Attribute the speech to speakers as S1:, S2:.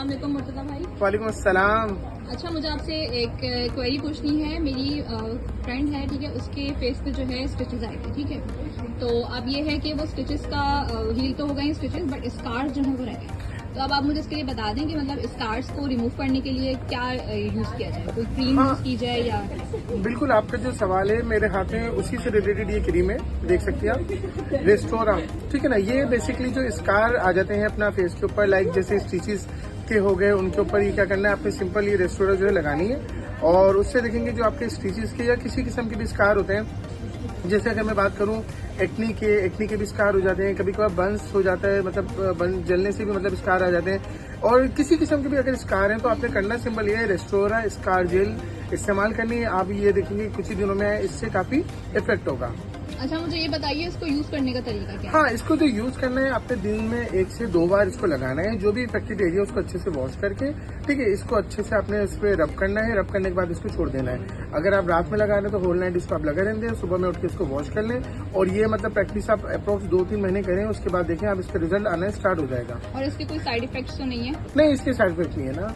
S1: अस्सलाम वालेकुम मुर्तज़ा भाई।
S2: वालेकुम अस्सलाम।
S1: अच्छा, मुझे आपसे एक क्वेरी पूछनी है। मेरी फ्रेंड है, ठीक है, उसके फेस पे जो है स्टिचेस आए थे, ठीक है। तो अब ये है कि वो स्टिचेस का हील तो हो गए स्टिचेस, बट स्कार्स जो है वो रह गए। तो अब आप मुझे इसके लिए बता दें कि मतलब स्कार्स को रिमूव करने के लिए क्या यूज किया जाए, कोई क्रीम यूज की जाए या?
S2: बिल्कुल, आपका जो सवाल है मेरे हाथ में उसी से रिलेटेड ये क्रीम है, देख सकती हैं आप, रेस्टोरा, ठीक है ना। ये बेसिकली जो स्कार आ जाते हैं अपना फेस के ऊपर, लाइक जैसे स्टिचेस के हो गए, उनके ऊपर ये क्या करना है, आपने सिंपल ये रेस्टोरा जो है लगानी है। और उससे देखेंगे जो आपके स्टिचेस के या किसी किस्म के भी स्कार होते हैं, जैसे अगर मैं बात करूं एक्नी के भी स्कार हो जाते हैं, कभी कभार बर्न्स हो जाता है, मतलब बर्न जलने से भी मतलब स्कार आ जाते हैं। और किसी किस्म के भी अगर स्कार हैं तो आपने करना सिंपल ये है, रेस्टोरा स्कार जेल इस्तेमाल करनी है। आप ये देखेंगे कुछ ही दिनों में इससे काफी इफेक्ट होगा।
S1: अच्छा, मुझे ये बताइए इसको यूज करने का तरीका क्या है?
S2: हाँ, इसको जो यूज करना है आपने दिन में 1 से 2 बार इसको लगाना है। जो भी इफेक्टेड एरिया उसको अच्छे से वॉश करके, ठीक है, इसको अच्छे से आपने इस पे रब करना है। रब करने के बाद इसको छोड़ देना है। अगर आप रात में लगा रहे हैं तो होल नाइट इसको आप लगा रहने दें, सुबह में उठ के इसको वॉश कर लें। और ये मतलब प्रैक्टिस आप अप्रोक्स 2-3 महीने करें, उसके बाद देखें आप इसका रिजल्ट आना स्टार्ट हो जाएगा।
S1: और इसके कोई साइड इफेक्ट्स तो नहीं है?
S2: नहीं, इसके साइड इफेक्ट नहीं है ना।